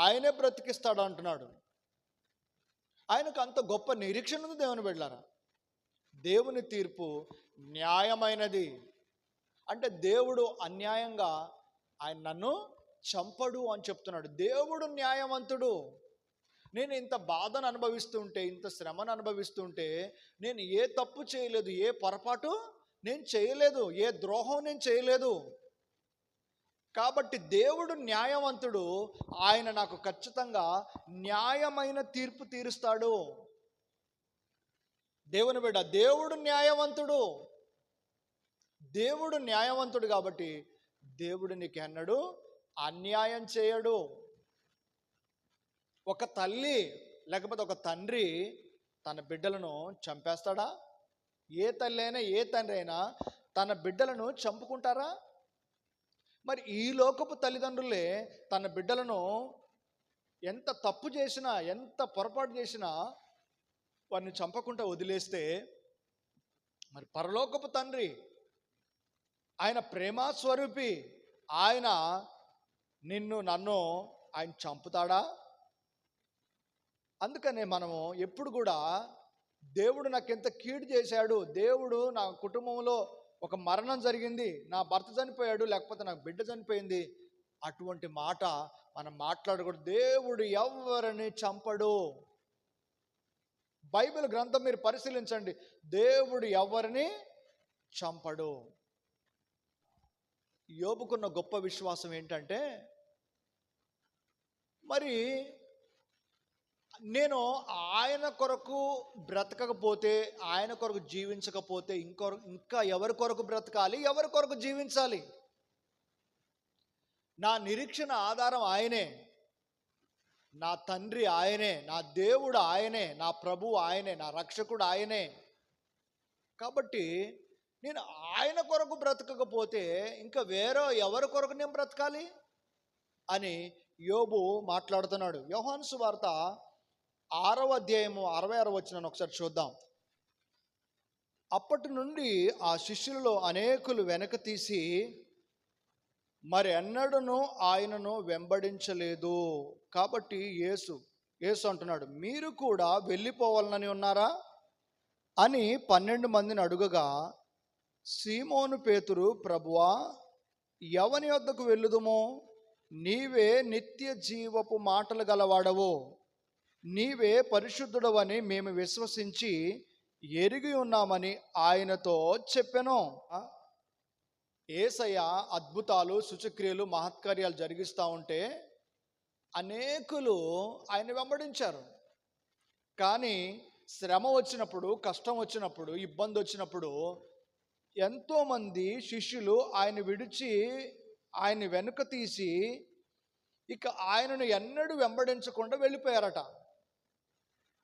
ఆయనే బ్రతికిస్తాడు అంటున్నాడు. ఆయనకు అంత గొప్ప నిరీక్షణ ఉంది. దేవుని బిడ్డలారా, దేవుని తీర్పు న్యాయమైనది. అంటే దేవుడు అన్యాయంగా ఆయన నన్ను చంపడు అని చెప్తున్నాడు. దేవుడు న్యాయవంతుడు. నేను ఇంత బాధను అనుభవిస్తుంటే, ఇంత శ్రమను అనుభవిస్తుంటే, నేను ఏ తప్పు చేయలేదు, ఏ పొరపాటు నేను చేయలేదు, ఏ ద్రోహం నేను చేయలేదు. కాబట్టి దేవుడు న్యాయవంతుడు. ఆయన నాకు ఖచ్చితంగా న్యాయమైన తీర్పు తీరుస్తాడు. దేవుని బిడ్డ, దేవుడు న్యాయవంతుడు. దేవుడు న్యాయవంతుడు కాబట్టి దేవుడు నీకు ఎన్నడూ అన్యాయం చేయడు. ఒక తల్లి లేకపోతే ఒక తండ్రి తన బిడ్డలను చంపేస్తాడా? ఏ తల్లి అయినా ఏ తండ్రి అయినా తన బిడ్డలను చంపుకుంటారా? మరి ఈ లోకపు తల్లిదండ్రులే తన బిడ్డలను ఎంత తప్పు చేసినా, ఎంత పొరపాటు చేసినా వారిని చంపకుండా వదిలేస్తే, మరి పరలోకపు తండ్రి ఆయన ప్రేమ స్వరూపి, ఆయన నిన్ను నన్ను ఆయన చంపుతాడా? అందుకనే మనము ఎప్పుడు కూడా దేవుడు నాకు ఎంత కీడు చేశాడు, దేవుడు నా కుటుంబంలో ఒక మరణం జరిగింది, నా భర్త చనిపోయాడు, లేకపోతే నాకు బిడ్డ చనిపోయింది, అటువంటి మాట మనం మాట్లాడకూడదు. దేవుడు ఎవరిని చంపడు. బైబిల్ గ్రంథం మీరు పరిశీలించండి, దేవుడు ఎవరిని చంపడు. యోబుకున్న గొప్ప విశ్వాసం ఏంటంటే, మరి నేను ఆయన కొరకు బ్రతకకపోతే, ఆయన కొరకు జీవించకపోతే ఇంకా ఎవరి కొరకు బ్రతకాలి, ఎవరి కొరకు జీవించాలి? నా నిరీక్షణ ఆధారం ఆయనే, నా తండ్రి ఆయనే, నా దేవుడు ఆయనే, నా ప్రభువు ఆయనే, నా రక్షకుడు ఆయనే. కాబట్టి నేను ఆయన కొరకు బ్రతకకపోతే ఇంకా ఎవరి కొరకు నేను బ్రతకాలి అని యోబు మాట్లాడుతున్నాడు. యోహాను సువార్త 6వ అధ్యాయము 66వ వచనాన్ని ఒకసారి చూద్దాం. అప్పటి నుండి ఆ శిష్యులలో అనేకులు వెనక తీసి మరి ఎన్నడూను ఆయనను వెంబడించలేదు. కాబట్టి యేసు అంటున్నాడు, మీరు కూడా వెళ్ళిపోవాలని ఉన్నారా అని 12 మందిని అడుగగా, సీమోను పేతురు, ప్రభువా ఎవని వద్దకు వెళ్ళుదుమో? నీవే నిత్య జీవపు మాటలు గలవాడవు, నీవే పరిశుద్ధుడవని మేము విశ్వసించి ఎరిగి ఉన్నామని ఆయనతో చెప్పెను. యేసయ్య అద్భుతాలు, సూచక్రియలు, మహత్కార్యాలు జరిగిస్తూ ఉంటే అనేకులు ఆయన వెంబడించారు. కానీ శ్రమ వచ్చినప్పుడు, కష్టం వచ్చినప్పుడు, ఇబ్బంది వచ్చినప్పుడు ఎంతోమంది శిష్యులు ఆయన విడిచి ఆయన్ని వెనుక తీసి ఇక ఆయనను ఎన్నడూ వెంబడించకుండా వెళ్ళిపోయారట.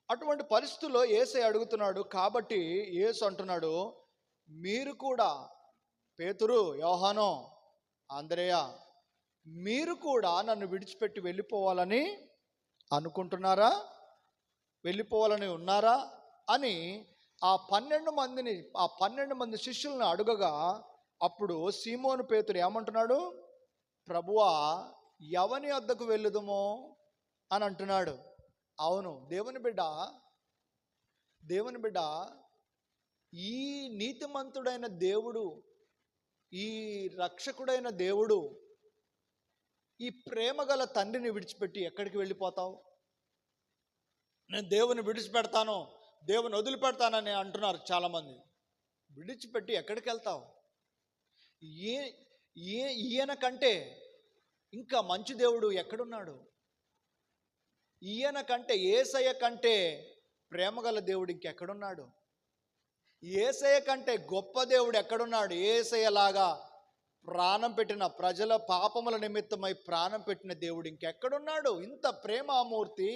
అటువంటి పరిస్థితుల్లో యేసయ్య అడుగుతున్నాడు. కాబట్టి యేసు అంటున్నాడు, మీరు కూడా, పేతురు, యోహాను, అంద్రేయ, మీరు కూడా నన్ను విడిచిపెట్టి వెళ్ళిపోవాలని అనుకుంటున్నారా, వెళ్ళిపోవాలని ఉన్నారా అని ఆ 12 మంది శిష్యులను అడుగగా, అప్పుడు సీమోను పేతురు ఏమంటున్నాడు? ప్రభువా, ఎవని వద్దకు వెళ్ళుదుమో అని అంటున్నాడు. అవును, దేవుని బిడ్డ, ఈ నీతిమంతుడైన దేవుడు, ఈ రక్షకుడైన దేవుడు, ఈ ప్రేమగల తండ్రిని విడిచిపెట్టి ఎక్కడికి వెళ్ళిపోతావు? నేను దేవుని విడిచిపెడతాను, దేవుని వదిలిపెడతానని అంటున్నారు చాలామంది. విడిచిపెట్టి ఎక్కడికి వెళ్తావు? ఈయన కంటే ఇంకా మంచి దేవుడు ఎక్కడున్నాడు? ఈయన కంటే, యేసయ్య కంటే ప్రేమగల దేవుడు ఇంకెక్కడున్నాడు? యేసయ్య కంటే గొప్ప దేవుడు ఎక్కడున్నాడు? యేసయ్యలాగా ప్రాణం పెట్టిన, ప్రజల పాపముల నిమిత్తమై ప్రాణం పెట్టిన దేవుడు ఇంకెక్కడున్నాడు? ఇంత ప్రేమామూర్తి,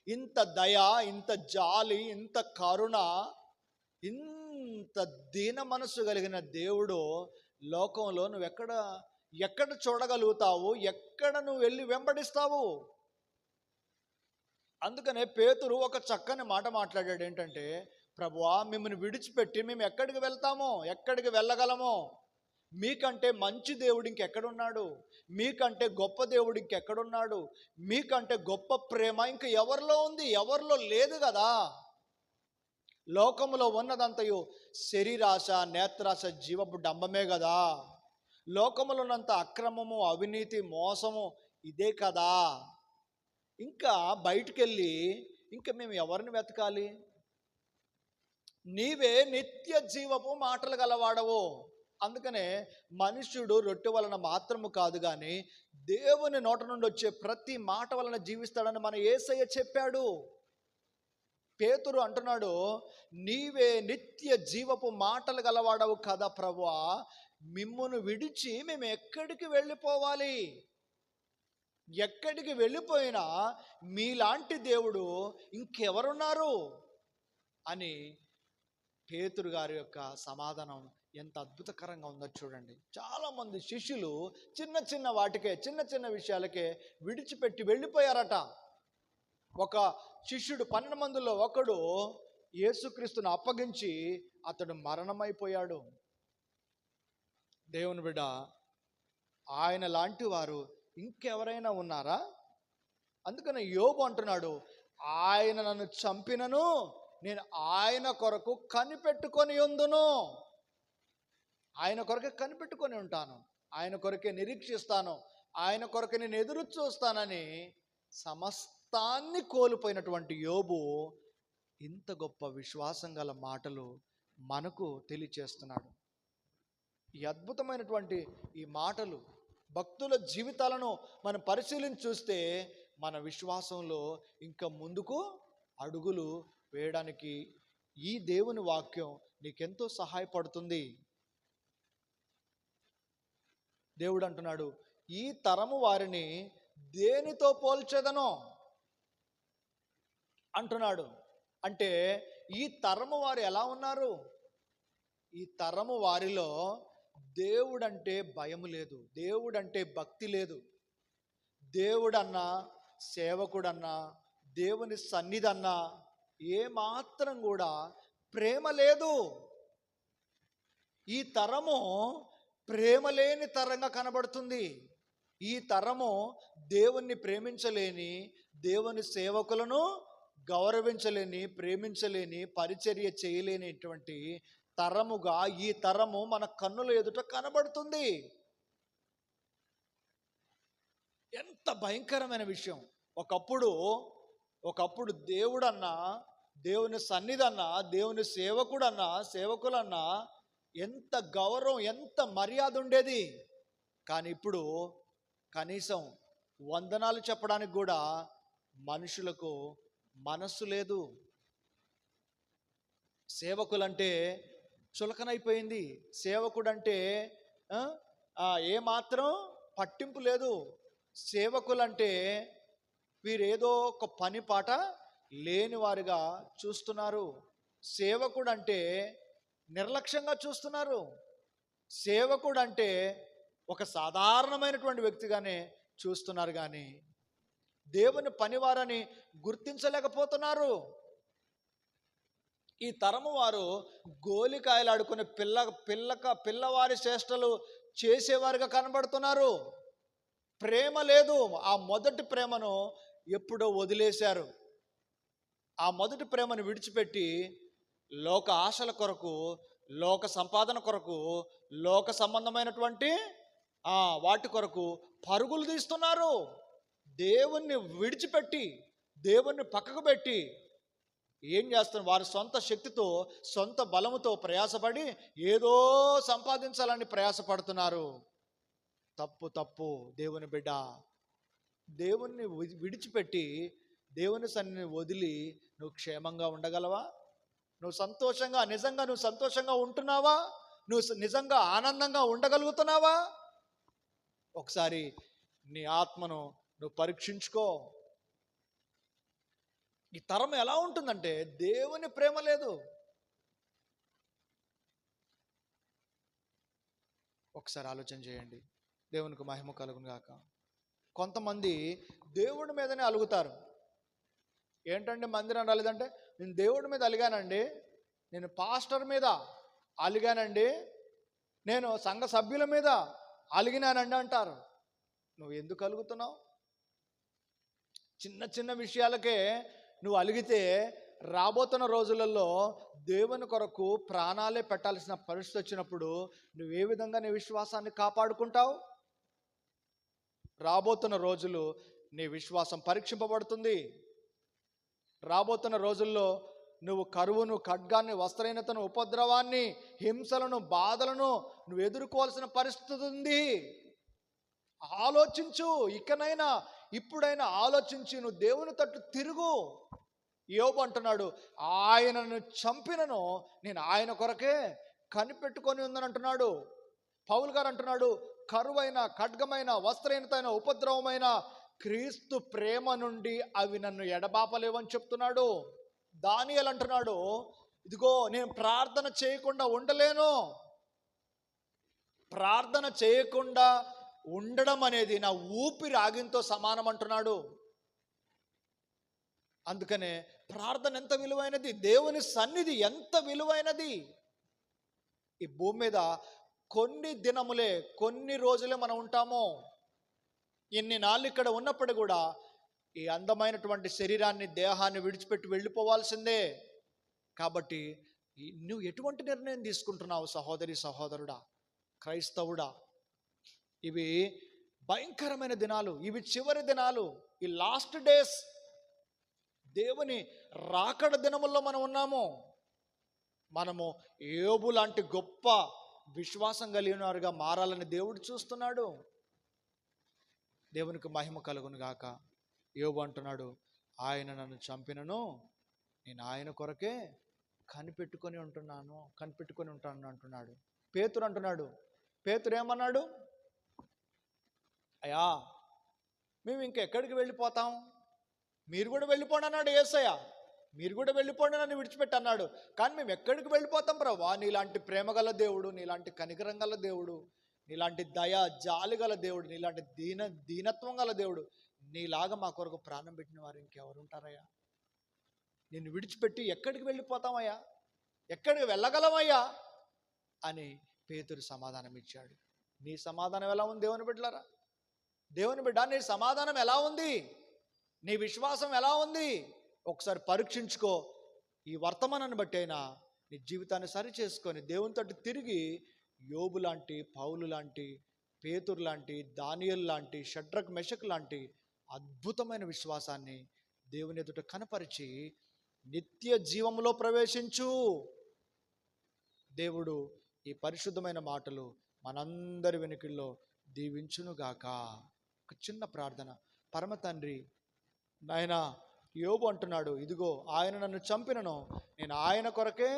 ఇంత దయ, ఇంత జాలి, ఇంత కరుణ, ఇంత దీన మనస్సు కలిగిన దేవుడు లోకంలో నువ్వు ఎక్కడ చూడగలుగుతావు? ఎక్కడ నువ్వు వెళ్ళి వెంబడిస్తావు? అందుకనే పేతురు ఒక చక్కని మాట మాట్లాడాడు. ఏంటంటే, ప్రభువా, మిమ్మల్ని విడిచిపెట్టి మేము ఎక్కడికి వెళ్తామో, ఎక్కడికి వెళ్ళగలమో? మీకంటే మంచి దేవుడు ఇంకెక్కడున్నాడు? మీకంటే గొప్ప దేవుడు ఇంకెక్కడున్నాడు? మీకంటే గొప్ప ప్రేమ ఇంక ఎవరిలో ఉంది? ఎవరిలో లేదు కదా. లోకములో ఉన్నదంతయు శరీరాశ, నేత్రాశ, జీవపు డంబమే కదా. లోకములో ఉన్నంత అక్రమము, అవినీతి, మోసము ఇదే కదా. ఇంకా బయటికెళ్ళి ఇంకా మేము ఎవరిని వెతకాలి? నీవే నిత్య జీవపు మాటలు గలవాడవు. అందుకనే మనుష్యుడు రొట్టె వలన మాత్రము కాదు కానీ దేవుని నోట నుండి వచ్చే ప్రతి మాట వలన జీవిస్తాడని మన యేసయ్య చెప్పాడు. పేతురు అంటున్నాడు, నీవే నిత్య జీవపు మాటలు గలవాడవు కదా ప్రభువా, మిమ్మును విడిచి మేము ఎక్కడికి వెళ్ళిపోవాలి? ఎక్కడికి వెళ్ళిపోయినా మీలాంటి దేవుడు ఇంకెవరున్నారు అని పేతురు గారి యొక్క సమాధానం ఎంత అద్భుతకరంగా ఉందో చూడండి. చాలామంది శిష్యులు చిన్న చిన్న వాటికే, చిన్న చిన్న విషయాలకే విడిచిపెట్టి వెళ్ళిపోయారట. ఒక శిష్యుడు 12 మందిలో ఒకడు యేసుక్రీస్తును అప్పగించి అతడు మరణమైపోయాడు. దేవుని బిడ్డ, ఆయన లాంటి వారు ఇంకెవరైనా ఉన్నారా? అందుకని యోబు అంటున్నాడు, ఆయన నన్ను చంపినను నేను ఆయన కొరకు కనిపెట్టుకొని ఉందును. ఆయన కొరకే కనిపెట్టుకొని ఉంటాను, ఆయన కొరకే నిరీక్షిస్తాను, ఆయన కొరకే నేను ఎదురు చూస్తానని సమస్తాన్ని కోల్పోయినటువంటి యోబు ఇంత గొప్ప విశ్వాసం గల మాటలు మనకు తెలియచేస్తున్నాడు. ఈ అద్భుతమైనటువంటి ఈ మాటలు, భక్తుల జీవితాలను మనం పరిశీలించి చూస్తే మన విశ్వాసంలో ఇంకా ముందుకు అడుగులు వేయడానికి ఈ దేవుని వాక్యం నీకెంతో సహాయపడుతుంది. దేవుడు అంటున్నాడు, ఈ తరము వారిని దేనితో పోల్చెదను అంటున్నాడు. అంటే ఈ తరము వారు ఎలా ఉన్నారు? ఈ తరము వారిలో దేవుడంటే భయం లేదు, దేవుడంటే భక్తి లేదు, దేవుడన్నా, సేవకుడన్నా, దేవుని సన్నిధన్నా ఏమాత్రం కూడా ప్రేమ లేదు. ఈ తరము ప్రేమ లేని తరంగా కనబడుతుంది. ఈ తరము దేవుణ్ణి ప్రేమించలేని, దేవుని సేవకులను గౌరవించలేని, ప్రేమించలేని, పరిచర్య చేయలేనిటువంటి తరముగా ఈ తరము మన కన్నుల ఎదుట కనబడుతుంది. ఎంత భయంకరమైన విషయం! ఒకప్పుడు దేవుడన్నా, దేవుని సన్నిధన్నా, దేవుని సేవకులన్నా ఎంత గౌరవం, ఎంత మర్యాద ఉండేది. కానీ ఇప్పుడు కనీసం వందనాలు చెప్పడానికి కూడా మనుషులకు మనస్సు లేదు. సేవకులంటే చులకనైపోయింది. సేవకుడంటే ఆ, ఏమాత్రం పట్టింపు లేదు. సేవకులంటే వీరేదో ఒక పని పాట లేని వారిగా చూస్తున్నారు. సేవకుడంటే నిర్లక్ష్యంగా చూస్తున్నారు. సేవకుడంటే ఒక సాధారణమైనటువంటి వ్యక్తిగానే చూస్తున్నారు, కానీ దేవుని పనివారని గుర్తించలేకపోతున్నారు. ఈ తరము వారు గోలికాయలు ఆడుకునే పిల్లవారి చేష్టలు చేసేవారుగా కనబడుతున్నారు. ప్రేమ లేదు. ఆ మొదటి ప్రేమను ఎప్పుడో వదిలేశారు. ఆ మొదటి ప్రేమను విడిచిపెట్టి లోక ఆశల కొరకు, లోక సంపాదన కొరకు, లోక సంబంధమైనటువంటి వాటి కొరకు పరుగులు తీస్తున్నారు. దేవుణ్ణి విడిచిపెట్టి, దేవుణ్ణి పక్కకు పెట్టి ఏం చేస్తున్నారు? వారి సొంత శక్తితో, సొంత బలముతో ప్రయాసపడి ఏదో సంపాదించాలని ప్రయాసపడుతున్నారు. తప్పు తప్పు. దేవుని బిడ్డ, దేవుణ్ణి విడిచిపెట్టి దేవుని సన్నిధిని వదిలి నువ్వు క్షేమంగా ఉండగలవా? నువ్వు సంతోషంగా, నిజంగా నువ్వు సంతోషంగా ఉంటున్నావా? నువ్వు నిజంగా ఆనందంగా ఉండగలుగుతున్నావా? ఒకసారి నీ ఆత్మను నువ్వు పరీక్షించుకో. ఈ తరం ఎలా ఉంటుందంటే దేవుని ప్రేమ లేదు. ఒకసారి ఆలోచన చేయండి. దేవునికి మహిమ కలుగును గాక. కొంతమంది దేవుడి మీదనే అలుగుతారు. ఏంటంటే మందిరం రాలేదంటే, నేను దేవుడి మీద అలిగానండి, నేను పాస్టర్ మీద అలిగానండి, నేను సంఘ సభ్యుల మీద అలిగినానండి అంటారు. నువ్వు ఎందుకు అలుగుతున్నావు? చిన్న చిన్న విషయాలకే నువ్వు అలిగితే రాబోతున్న రోజులలో దేవుని కొరకు ప్రాణాలే పెట్టాల్సిన పరిస్థితి వచ్చినప్పుడు నువ్వు ఏ విధంగా నీ విశ్వాసాన్ని కాపాడుకుంటావు? రాబోతున్న రోజులు నీ విశ్వాసం పరీక్షింపబడుతుంది. రాబోతున్న రోజుల్లో నువ్వు కరువును, ఖడ్గాన్ని, వస్త్రహీనతను, ఉపద్రవాన్ని, హింసలను, బాధలను నువ్వు ఎదుర్కోవాల్సిన పరిస్థితి ఉంది. ఆలోచించు. ఇకనైనా ఇప్పుడైనా ఆలోచించి నువ్వు దేవుని తట్టు తిరుగు. యోబు అంటున్నాడు, ఆయనను చంపినను నేను ఆయన కొరకే కనిపెట్టుకొని ఉందని అంటున్నాడు. పౌలు గారు అంటున్నాడు, కరువైన, ఖడ్గమైన, వస్త్రహీనతైన, ఉపద్రవమైన క్రీస్తు ప్రేమ నుండి అవి నన్ను ఎడబాపలేవని చెప్తున్నాడు. దానియేలు అంటున్నాడు, ఇదిగో నేను ప్రార్థన చేయకుండా ఉండలేను. ప్రార్థన చేయకుండా ఉండడం అనేది నా ఊపిరి ఆగినతో సమానం అంటున్నాడు. అందుకనే ప్రార్థన ఎంత విలువైనది, దేవుని సన్నిధి ఎంత విలువైనది. ఈ భూమి మీద కొన్ని దినములే, కొన్ని రోజులే మనం ఉంటాము. ఇన్ని నాళ్ళు ఇక్కడ ఉన్నప్పుడు కూడా ఈ అందమైనటువంటి శరీరాన్ని, దేహాన్ని విడిచిపెట్టి వెళ్ళిపోవాల్సిందే. కాబట్టి నువ్వు ఎటువంటి నిర్ణయం తీసుకుంటున్నావు సహోదరి, సహోదరుడా, క్రైస్తవుడా? ఇవి భయంకరమైన దినాలు, ఇవి చివరి దినాలు, ఈ లాస్ట్ డేస్, దేవుని రాకడ దినముల్లో మనం ఉన్నాము. మనము యోబు లాంటి గొప్ప విశ్వాసం కలిగిన వారుగా మారాలని దేవుడు చూస్తున్నాడు. దేవునికి మహిమ కలుగును గాక. యోబు అంటున్నాడు, ఆయన నన్ను చంపినను నేను ఆయన కొరకే కనిపెట్టుకొని ఉంటాను అంటున్నాడు. పేతురు అంటున్నాడు, పేతురు ఏమన్నాడు? అయ్యా, మేము ఇంకెక్కడికి వెళ్ళిపోతాం, మీరు కూడా వెళ్ళిపోండి అన్నాడు యేసయ్య. మీరు కూడా వెళ్ళిపోండి నన్ను విడిచిపెట్టి అన్నాడు. కానీ మేము ఎక్కడికి వెళ్ళిపోతాం ప్రభువా? నీలాంటి ప్రేమగల దేవుడు, నీలాంటి కనికరం గల దేవుడు, నీలాంటి దయ జాలి గల దేవుడు, నీలాంటి దీనత్వం గల దేవుడు, నీలాగా మా కొరకు ప్రాణం పెట్టిన వారు ఇంకెవరు ఉంటారయ్యా? నిన్ను విడిచిపెట్టి ఎక్కడికి వెళ్ళిపోతామయ్యా? ఎక్కడికి వెళ్ళగలమయ్యా అని పేతురు సమాధానం ఇచ్చాడు. నీ సమాధానం ఎలా ఉంది దేవుని బిడ్డలారా? దేవుని బిడ్డ, నీ సమాధానం ఎలా ఉంది? నీ విశ్వాసం ఎలా ఉంది? ఒకసారి పరీక్షించుకో. ఈ వర్తమానాన్ని బట్టి అయినా నీ జీవితాన్ని సరి చేసుకొని దేవుని తట్టు తిరిగి యోబు లాంటి, పౌలు లాంటి, పేతురు లాంటి, దానియేలు లాంటి, షడ్రక్ మెషక్ లాంటి అద్భుతమైన విశ్వాసాన్ని దేవుని ఎదుట కనపరిచి నిత్య జీవంలో ప్రవేశించు. దేవుడు ఈ పరిశుద్ధమైన మాటలు మనందరి వెనుకల్లో దీవించునుగాక. ఒక చిన్న ప్రార్థన. పరమ తండ్రి, నాయన, యోబు అంటున్నాడు, ఇదిగో ఆయన నన్ను చంపినను నేను ఆయన కొరకే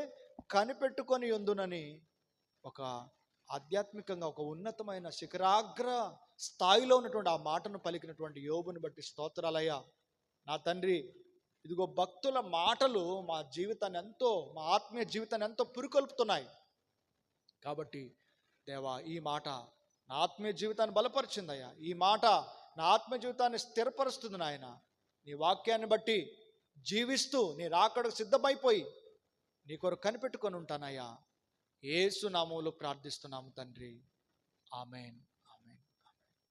కనిపెట్టుకొని ఉందునని ఒక ఆధ్యాత్మికంగా ఒక ఉన్నతమైన శిఖరాగ్ర స్థాయిలో ఉన్నటువంటి ఆ మాటను పలికినటువంటి యోబుని బట్టి స్తోత్రాలయ్యా. నా తండ్రి, ఇదిగో భక్తుల మాటలు మా జీవితాన్ని ఎంతో, మా ఆత్మీయ జీవితాన్ని ఎంతో పురికొల్పుతున్నాయి. కాబట్టి దేవా, ఈ మాట నా ఆత్మీయ జీవితాన్ని బలపరిచిందయ్యా. ఈ మాట నా ఆత్మీయ జీవితాన్ని స్థిరపరుస్తుంది నాయన. నీ వాక్యాన్ని బట్టి జీవిస్తూ నీ రాకడకు సిద్ధమైపోయి నీ కొరకు కనిపెట్టుకొని ఉంటానయ్యా. యేసు నామములో ప్రార్థిస్తున్నాము తండ్రి, ఆమేన్.